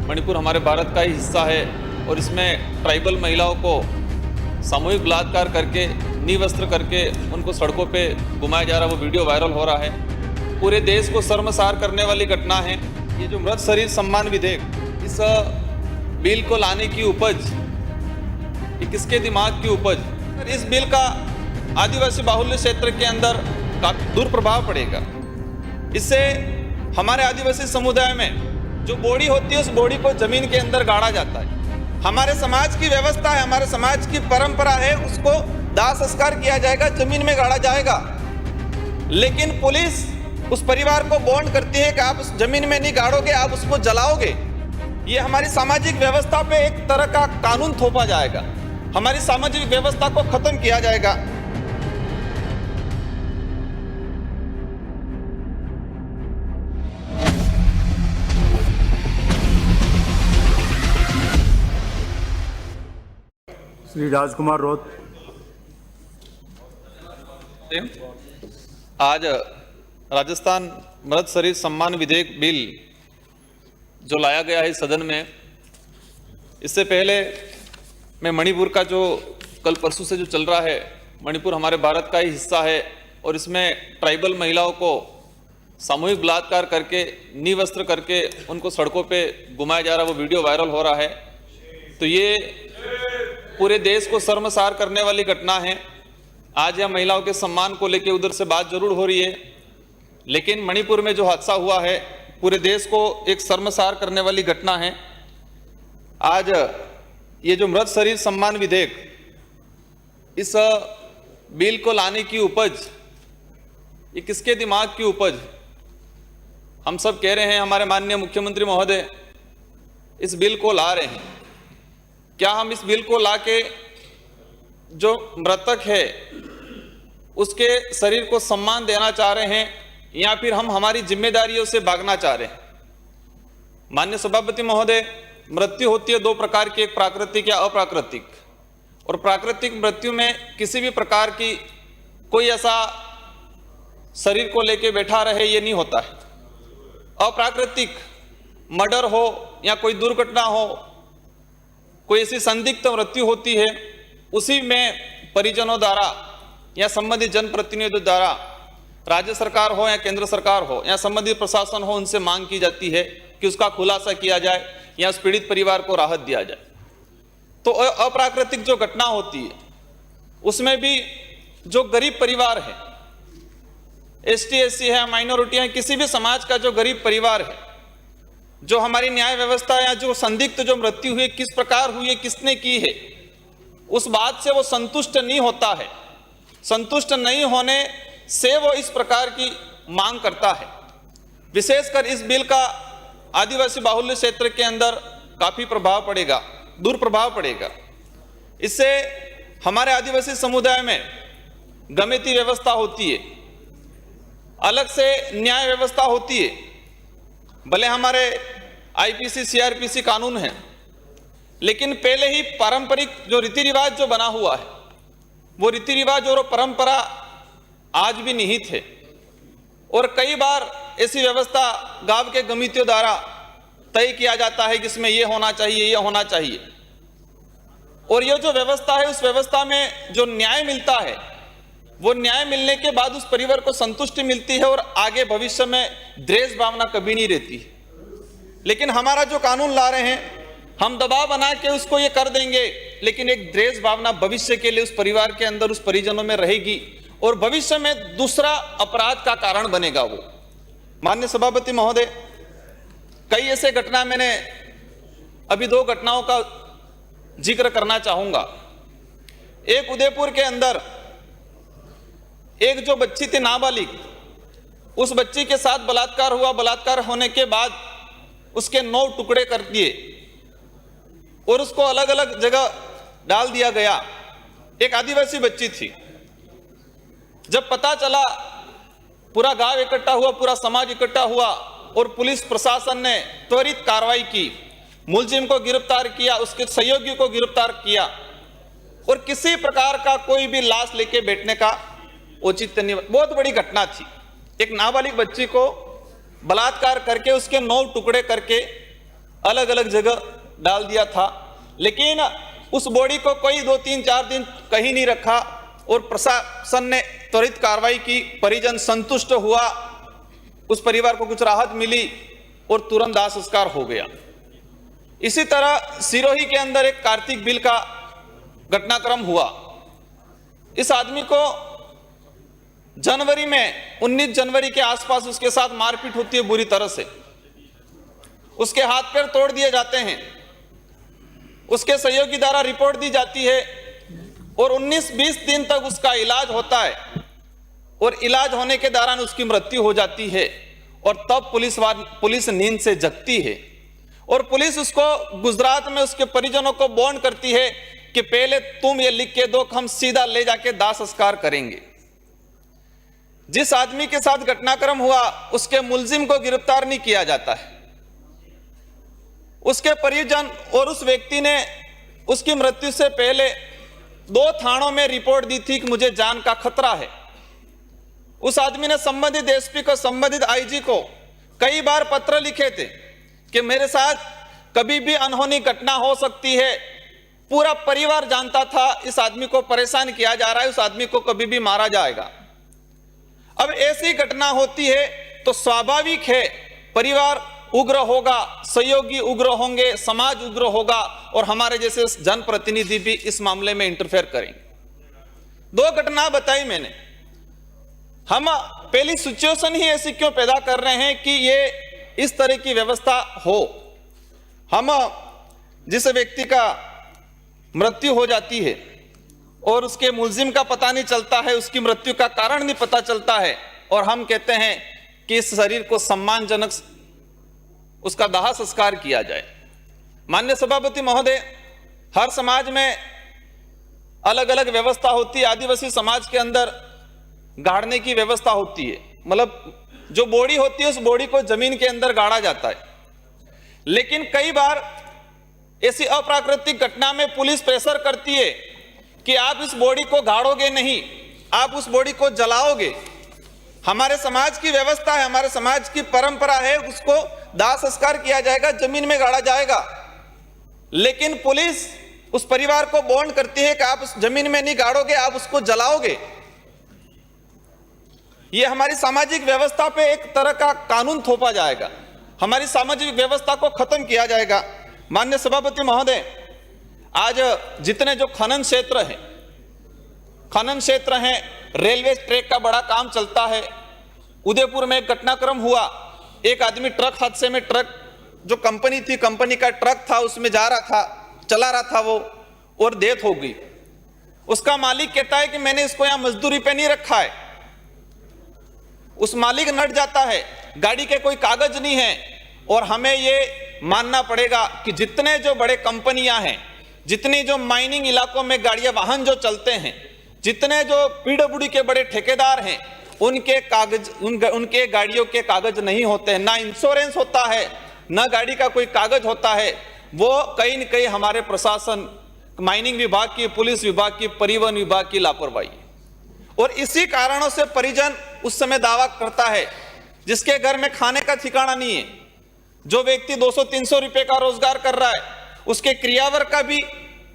मणिपुर हमारे भारत का ही हिस्सा है और इसमें ट्राइबल महिलाओं को सामूहिक बलात्कार करके निवस्त्र करके उनको सड़कों पे घुमाया जा रहा है। वो वीडियो वायरल हो रहा है। पूरे देश को शर्मसार करने वाली घटना है। ये जो मृत शरीर सम्मान विधेयक, इस बिल को लाने की उपज, ये किसके दिमाग की उपज? इस बिल का आदिवासी बाहुल्य क्षेत्र के अंदर काफी दुष्प्रभाव पड़ेगा। इससे हमारे आदिवासी समुदाय में जो बोड़ी होती है उस बोड़ी को जमीन के अंदर गाड़ा जाता है। हमारे समाज की व्यवस्था है, हमारे समाज की परंपरा है, उसको दाह संस्कार किया जाएगा, जमीन में गाड़ा जाएगा। लेकिन पुलिस उस परिवार को बॉन्ड करती है कि आप उस जमीन में नहीं गाड़ोगे, आप उसको जलाओगे। ये हमारी सामाजिक व्यवस्था पे एक तरह का कानून थोपा जाएगा, हमारी सामाजिक व्यवस्था को खत्म किया जाएगा। श्री राजकुमार रोत। आज राजस्थान मृत शरीर सम्मान विधेयक बिल जो लाया गया है सदन में, इससे पहले मैं मणिपुर का जो कल परसों से जो चल रहा है, मणिपुर हमारे भारत का ही हिस्सा है और इसमें ट्राइबल महिलाओं को सामूहिक बलात्कार करके निवस्त्र करके उनको सड़कों पे घुमाया जा रहा है। वो वीडियो वायरल हो रहा है। तो ये पूरे देश को शर्मसार करने वाली घटना है। आज यह महिलाओं के सम्मान को लेकर उधर से बात जरूर हो रही है, लेकिन मणिपुर में जो हादसा हुआ है पूरे देश को एक शर्मसार करने वाली घटना है। आज ये जो मृत शरीर सम्मान विधेयक, इस बिल को लाने की उपज, ये किसके दिमाग की उपज? हम सब कह रहे हैं हमारे माननीय मुख्यमंत्री महोदय इस बिल को ला रहे हैं। क्या हम इस बिल को लाके जो मृतक है उसके शरीर को सम्मान देना चाह रहे हैं या फिर हम हमारी जिम्मेदारियों से भागना चाह रहे हैं? माननीय सभापति महोदय, मृत्यु होती है दो प्रकार की, एक प्राकृतिक या अप्राकृतिक। और प्राकृतिक मृत्यु में किसी भी प्रकार की कोई ऐसा शरीर को लेके बैठा रहे ये नहीं होता है। अप्राकृतिक मर्डर हो या कोई दुर्घटना हो, कोई ऐसी संदिग्ध मृत्यु होती है, उसी में परिजनों द्वारा या संबंधित जनप्रतिनिधियों द्वारा, राज्य सरकार हो या केंद्र सरकार हो या संबंधित प्रशासन हो, उनसे मांग की जाती है कि उसका खुलासा किया जाए या उस पीड़ित परिवार को राहत दिया जाए। तो अप्राकृतिक जो घटना होती है उसमें भी जो गरीब परिवार है, एसटी एससी है, माइनॉरिटी है, किसी भी समाज का जो गरीब परिवार है, जो हमारी न्याय व्यवस्था या जो संदिग्ध जो मृत्यु हुई किस प्रकार हुई है, किसने की है, उस बात से वो संतुष्ट नहीं होता है। संतुष्ट नहीं होने से वो इस प्रकार की मांग करता है। विशेषकर इस बिल का आदिवासी बाहुल्य क्षेत्र के अंदर काफी प्रभाव पड़ेगा, दुष्प्रभाव पड़ेगा। इससे हमारे आदिवासी समुदाय में गमिती व्यवस्था होती है, अलग से न्याय व्यवस्था होती है। भले हमारे आईपीसी सीआरपीसी कानून है, लेकिन पहले ही पारंपरिक जो रीति रिवाज जो बना हुआ है, वो रीति रिवाज और परंपरा आज भी निहित है। और कई बार ऐसी व्यवस्था गांव के गमितियों द्वारा तय किया जाता है कि इसमें ये होना चाहिए, ये होना चाहिए। और ये जो व्यवस्था है, उस व्यवस्था में जो न्याय मिलता है, वो न्याय मिलने के बाद उस परिवार को संतुष्टि मिलती है और आगे भविष्य में द्वेष भावना कभी नहीं रहती। लेकिन हमारा जो कानून ला रहे हैं, हम दबाव बना के उसको ये कर देंगे, लेकिन एक द्वेष भावना भविष्य के लिए उस परिवार के अंदर, उस परिजनों में रहेगी और भविष्य में दूसरा अपराध का कारण बनेगा वो। माननीय सभापति महोदय, कई ऐसे घटना, मैंने अभी दो घटनाओं का जिक्र करना चाहूंगा। एक उदयपुर के अंदर एक जो बच्ची थी नाबालिग, उस बच्ची के साथ बलात्कार हुआ। बलात्कार होने के बाद उसके 9 टुकड़े कर दिए और उसको अलग अलग जगह डाल दिया गया। एक आदिवासी बच्ची थी। जब पता चला, पूरा गांव इकट्ठा हुआ, पूरा समाज इकट्ठा हुआ और पुलिस प्रशासन ने त्वरित कार्रवाई की, मुलजिम को गिरफ्तार किया, उसके सहयोगी को गिरफ्तार किया और किसी प्रकार का कोई भी लाश लेके बैठने का औचित्य नहीं। बहुत बड़ी घटना थी। एक नाबालिग बच्ची को बलात्कार करके उसके 9 टुकड़े करके अलग अलग जगह डाल दिया था, लेकिन उस बॉडी को कोई 2-3-4 दिन कहीं नहीं रखा और प्रशासन ने त्वरित कार्रवाई की, परिजन संतुष्ट हुआ, उस परिवार को कुछ राहत मिली और तुरंत दाह संस्कार हो गया। इसी तरह सिरोही के अंदर एक कार्तिक बिल का घटनाक्रम हुआ। इस आदमी को जनवरी में 19 जनवरी के आसपास उसके साथ मारपीट होती है बुरी तरह से, उसके हाथ पैर तोड़ दिए जाते हैं, उसके सहयोगी द्वारा रिपोर्ट दी जाती है और 19-20 दिन तक उसका इलाज होता है और इलाज होने के दौरान उसकी मृत्यु हो जाती है। और तब पुलिस नींद से जगती है और पुलिस उसको गुजरात में उसके परिजनों को बॉन्ड करती है कि पहले तुम ये लिख के दो, हम सीधा ले जाके दाह संस्कार करेंगे। जिस आदमी के साथ घटनाक्रम हुआ उसके मुलजिम को गिरफ्तार नहीं किया जाता है। उसके परिजन और उस व्यक्ति ने उसकी मृत्यु से पहले 2 थानों में रिपोर्ट दी थी कि मुझे जान का खतरा है। उस आदमी ने संबंधित एसपी को, संबंधित आईजी को कई बार पत्र लिखे थे कि मेरे साथ कभी भी अनहोनी घटना हो सकती है। पूरा परिवार जानता था इस आदमी को परेशान किया जा रहा है, उस आदमी को कभी भी मारा जाएगा। अब ऐसी घटना होती है तो स्वाभाविक है परिवार उग्र होगा, सहयोगी उग्र होंगे, समाज उग्र होगा और हमारे जैसे जनप्रतिनिधि भी इस मामले में इंटरफेयर करेंगे। 2 घटना बताई मैंने। हम पहली सिचुएशन ही ऐसी क्यों पैदा कर रहे हैं कि ये इस तरह की व्यवस्था हो। हम जिस व्यक्ति का मृत्यु हो जाती है और उसके मुलजिम का पता नहीं चलता है, उसकी मृत्यु का कारण नहीं पता चलता है और हम कहते हैं कि इस शरीर को सम्मानजनक उसका दाह संस्कार किया जाए। माननीय सभापति महोदय, हर समाज में अलग अलग व्यवस्था होती है। आदिवासी समाज के अंदर गाड़ने की व्यवस्था होती है, मतलब जो बॉडी होती है उस बॉडी को जमीन के अंदर गाड़ा जाता है। लेकिन कई बार ऐसी अप्राकृतिक घटना में पुलिस प्रेशर करती है कि आप इस बॉडी को गाड़ोगे नहीं, आप उस बॉडी को जलाओगे। हमारे समाज की व्यवस्था है, हमारे समाज की परंपरा है, उसको दाह संस्कार किया जाएगा, जमीन में गाड़ा जाएगा। लेकिन पुलिस उस परिवार को बॉन्ड करती है कि आप उस जमीन में नहीं गाड़ोगे, आप उसको जलाओगे। ये हमारी सामाजिक व्यवस्था पे एक तरह का कानून थोपा जाएगा, हमारी सामाजिक व्यवस्था को खत्म किया जाएगा। माननीय सभापति महोदय, आज जितने जो खनन क्षेत्र हैं, रेलवे ट्रैक का बड़ा काम चलता है। उदयपुर में एक घटनाक्रम हुआ, एक आदमी ट्रक हादसे में, ट्रक जो कंपनी थी, कंपनी का ट्रक था, उसमें जा रहा था, चला रहा था वो, और डेथ हो गई। उसका मालिक कहता है कि मैंने इसको यहां मजदूरी पे नहीं रखा है। उस मालिक नट जाता है, गाड़ी के कोई कागज नहीं है। और हमें ये मानना पड़ेगा कि जितने जो बड़े कंपनियां हैं, जितनी जो माइनिंग इलाकों में गाड़ियां, वाहन जो चलते हैं, जितने जो पीडब्ल्यूडी के बड़े ठेकेदार हैं, उनके कागज, उनके गाड़ियों के कागज नहीं होते हैं, ना इंश्योरेंस होता है, ना गाड़ी का कोई कागज होता है। वो कहीं न कहीं हमारे प्रशासन, माइनिंग विभाग की, पुलिस विभाग की, परिवहन विभाग की लापरवाही। और इसी कारणों से परिजन उस समय दावा करता है जिसके घर में खाने का ठिकाना नहीं है, जो व्यक्ति 200-300 रुपए का रोजगार कर रहा है, उसके क्रियावर का भी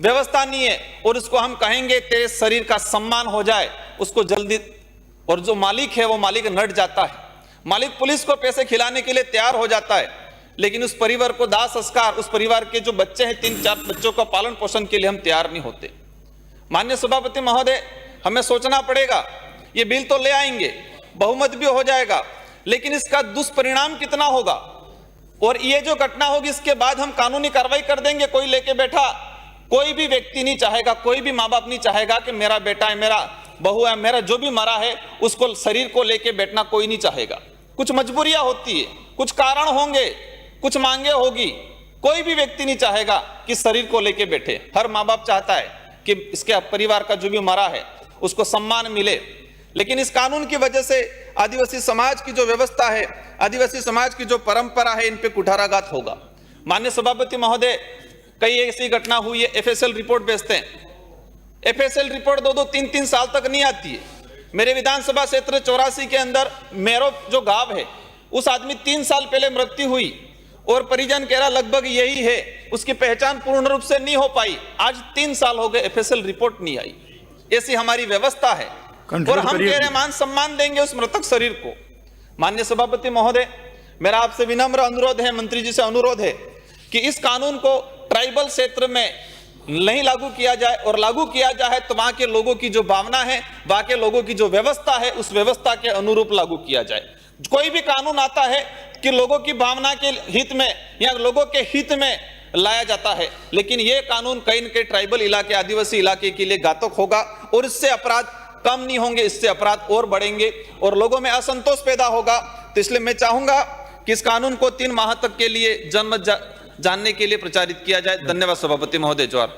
व्यवस्था नहीं है, और उसको हम कहेंगे तेरे शरीर का सम्मान हो जाए, उसको जल्दी, और जो मालिक है वो मालिक नट जाता है। मालिक पुलिस को पैसे खिलाने के लिए तैयार हो जाता है, लेकिन उस परिवार को दाह संस्कार, उस परिवार के जो बच्चे हैं, 3-4 बच्चों का पालन पोषण के लिए हम तैयार नहीं होते। माननीय सभापति महोदय, हमें सोचना पड़ेगा, ये बिल तो ले आएंगे, बहुमत भी हो जाएगा, लेकिन इसका दुष्परिणाम कितना होगा। और ये जो घटना होगी इसके बाद हम कानूनी कार्रवाई कर देंगे, कोई लेके बैठा, कोई भी व्यक्ति नहीं चाहेगा, कोई भी माँ बाप नहीं चाहेगा कि मेरा बेटा है, मेरा बहू है, मेरा जो भी मरा है उसको, शरीर को लेके बैठना कोई नहीं चाहेगा। कुछ मजबूरियां होती है, कुछ कारण होंगे, कुछ मांगे होगी, कोई भी व्यक्ति नहीं चाहेगा कि शरीर को लेके बैठे। हर माँ बाप चाहता है कि इसके परिवार का जो भी मरा है उसको सम्मान मिले। लेकिन इस कानून की वजह से आदिवासी समाज की जो व्यवस्था है, आदिवासी समाज की जो परंपरा है, इन पे कुठाराघात होगा। माननीय सभापति महोदय, कई ऐसी घटना हुई है, एफएसएल रिपोर्ट भेजते हैं, एफएसएल रिपोर्ट 2-3 साल तक नहीं आती है। मेरे विधानसभा क्षेत्र 84 के अंदर मेरो जो गांव है, उस आदमी 3 साल पहले मृत्यु हुई, और परिजन कह रहा लगभग यही है, उसकी पहचान पूर्ण रूप से नहीं हो पाई। आज 3 साल हो गए, एफएसएल रिपोर्ट नहीं आई। ऐसी हमारी व्यवस्था है और हम कह रहे मान सम्मान देंगे उस मृतक शरीर को। माननीय सभापति महोदय, मेरा आपसे विनम्र अनुरोध है, मंत्री जी से अनुरोध है कि इस कानून को ट्राइबल क्षेत्र में नहीं लागू किया जाए, और लागू किया जाए तो वहां के लोगों की जो भावना है, वहां के लोगों की जो व्यवस्था है, उस व्यवस्था के अनुरूप लागू किया जाए। कोई भी कानून आता है कि लोगों की भावना के हित में या लोगों के हित में लाया जाता है, लेकिन यह कानून कहीं न कहीं ट्राइबल इलाके, आदिवासी इलाके के लिए घातक होगा और इससे अपराध कम नहीं होंगे, इससे अपराध और बढ़ेंगे और लोगों में असंतोष पैदा होगा। तो इसलिए मैं चाहूंगा कि इस कानून को 3 माह तक के लिए जनमत जानने के लिए प्रचारित किया जाए। धन्यवाद सभापति महोदय। जोहार।